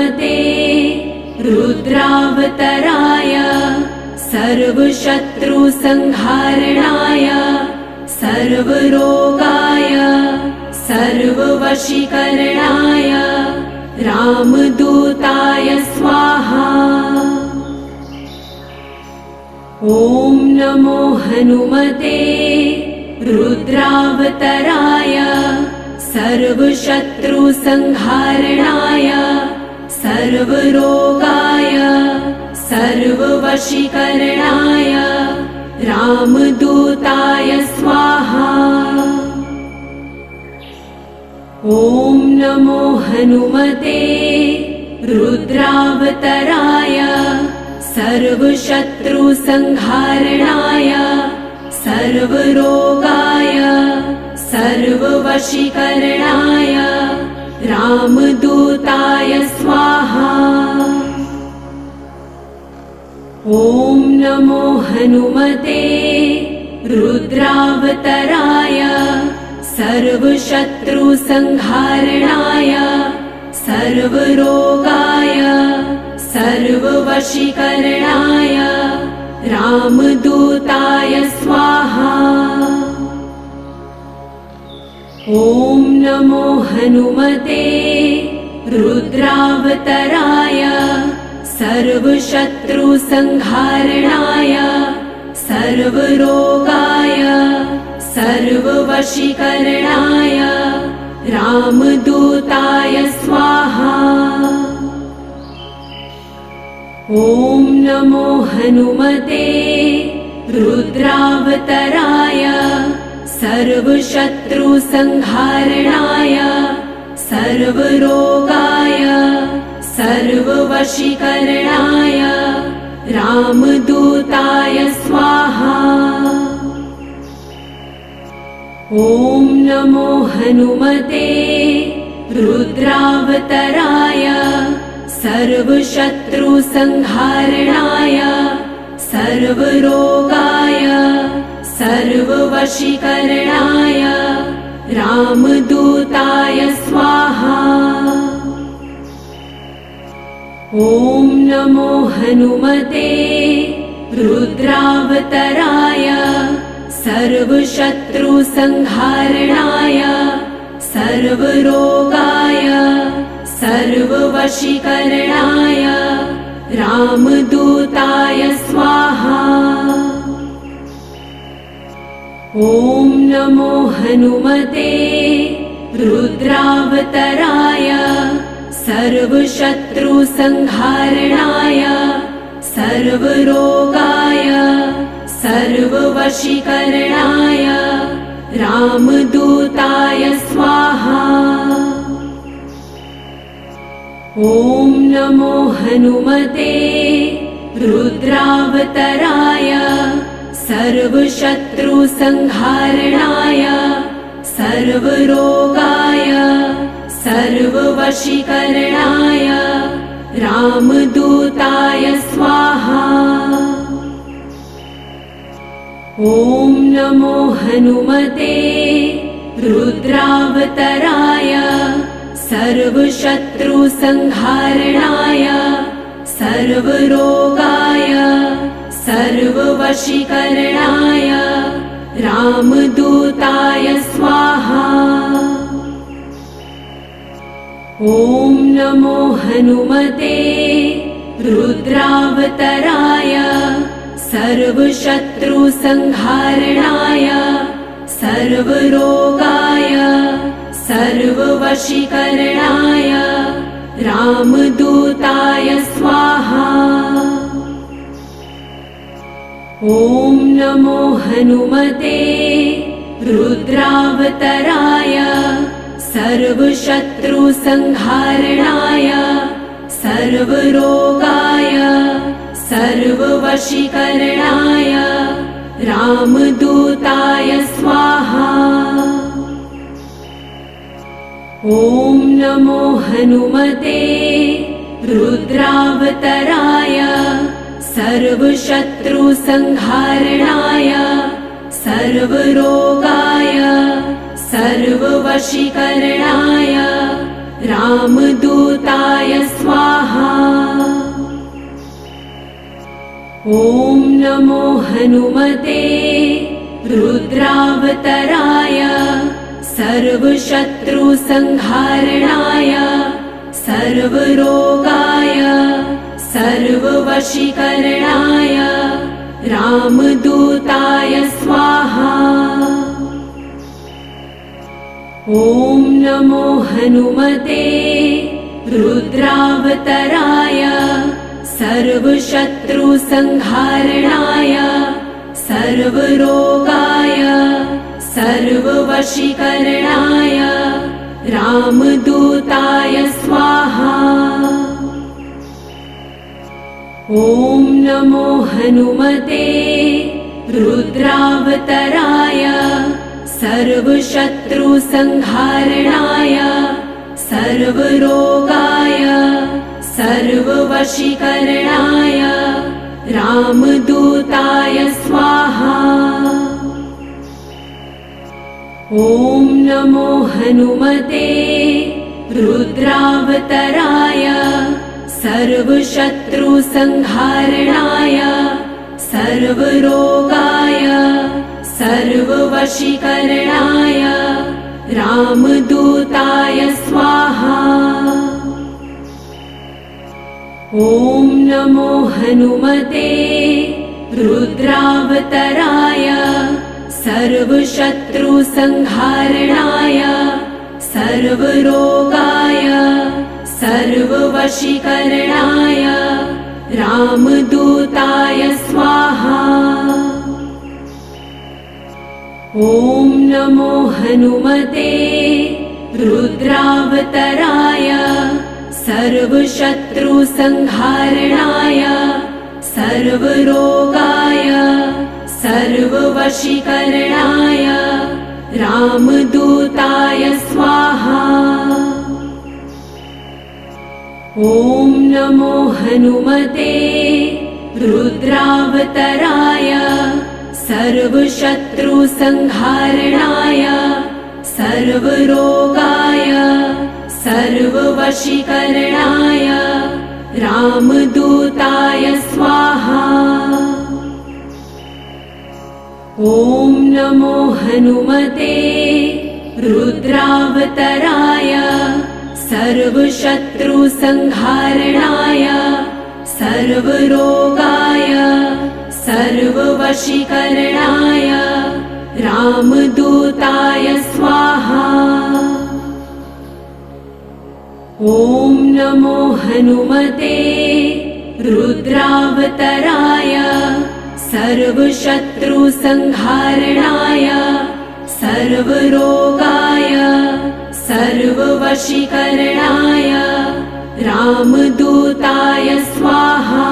हनुमते रुद्रावतराय सर्वशत्रुसंहारणाय सर्वरोगाय सर्ववशीकरणाय रामदूताय स्वाहा। ॐ नमो हनुमते रुद्रावतराय सर्वशत्रुसंहारणाय सर्वरोगाय सर्ववशीकरणाय रामदूताय स्वाहा। ॐ नमो हनुमते रुद्रावतराय सर्वशत्रुसंहारणाय सर्वरोगाय सर्ववशीकरणाय रामदूताय स्वाहा। ॐ नमो हनुमते रुद्रावतराय सर्वशत्रुसंहारणाय सर्वरोगाय सर्ववशीकरणाय रामदूताय स्वाहा। ॐ नमो हनुमते रुद्रावतराय सर्वशत्रुसंहारणाय सर्वरोगाय सर्ववशीकरणाय रामदूताय स्वाहा। ॐ नमो हनुमते रुद्रावतराय सर्वशत्रुसंहारणाय सर्वरोगाय सर्ववशीकरणाय रामदूताय स्वाहा। ॐ नमो हनुमते रुद्रावतराय सर्वशत्रुसंहारणाय सर्वरोगाय सर्ववशीकरणाय रामदूताय स्वाहा। ॐ नमो हनुमते रुद्रावतराय सर्वशत्रुसंहारणाय सर्वरोगाय सर्ववशीकरणाय रामदूताय स्वाहा। ॐ नमो हनुमते रुद्रावतराय सर्वशत्रुसंहारणाय सर्वरोगाय सर्ववशीकरणाय रामदूताय स्वाहा। ॐ नमो हनुमते रुद्रावतराय सर्वशत्रुसंहारणाय सर्वरोगाय सर्ववशीकरणाय रामदूताय स्वाहा। ॐ नमो हनुमते रुद्रावतराय सर्वशत्रुसंहारणाय सर्वरोगाय सर्ववशीकरणाय रामदूताय स्वाहा। ॐ नमो हनुमते रुद्रावतराय सर्वशत्रुसंहारणाय सर्वरोगाय सर्ववशीकरणाय रामदूताय स्वाहा। ॐ नमो हनुमते रुद्रावतराय सर्वशत्रुसंहारणाय सर्वरोगाय सर्ववशीकरणाय रामदूताय स्वाहा। ॐ नमो हनुमते रुद्रावतराय सर्वशत्रुसंहारणाय सर्वरोगाय सर्ववशीकरणाय रामदूताय स्वाहा। नमो हनुमते रुद्रावतराय सर्वशत्रुसंहारणाय सर्वरोगाय सर्ववशीकरणाय रामदूताय स्वाहा। ॐ नमो हनुमते रुद्रावतराय सर्वशत्रुसंहारणाय सर्वरोगाय सर्ववशीकरणाय रामदूताय स्वाहा। ॐ नमो हनुमते रुद्रावतराय सर्वशत्रुसंहारणाय सर्वरोगाय सर्ववशीकरणाय रामदूताय स्वाहा। ॐ नमो हनुमते रुद्रावतराय सर्वशत्रुसंहारणाय सर्वरोगाय सर्ववशीकरणाय रामदूताय स्वाहा। ॐ नमो हनुमते रुद्रावतराय सर्वशत्रुसंहारणाय सर्वरोगाय सर्ववशीकरणाय रामदूताय स्वाहा। ॐ नमो हनुमते रुद्रावतराय सर्वशत्रुसंहारणाय सर्वरोगाय सर्ववशीकरणाय रामदूताय स्वाहा। ॐ नमो हनुमते रुद्रावतराय सर्वशत्रुसंहारणाय सर्वरोगाय सर्ववशीकरणाय रामदूताय स्वाहा। ॐ नमो हनुमते रुद्रावतराय सर्वशत्रुसंहारणाय सर्वरोगाय सर्ववशीकरणाय रामदूताय स्वाहा। ॐ नमो हनुमते रुद्रावतराय सर्वशत्रुसंहारणाय सर्वरोगाय सर्ववशीकरणाय रामदूताय स्वाहा। ॐ नमो हनुमते रुद्रावतराय सर्वशत्रुसंहारणाय सर्वरोगाय सर्ववशीकरणाय रामदूताय स्वाहा। ॐ नमो हनुमते रुद्रावतराय सर्वशत्रुसंहारणाय सर्वरोगाय सर्ववशीकरणाय रामदूताय स्वाहा।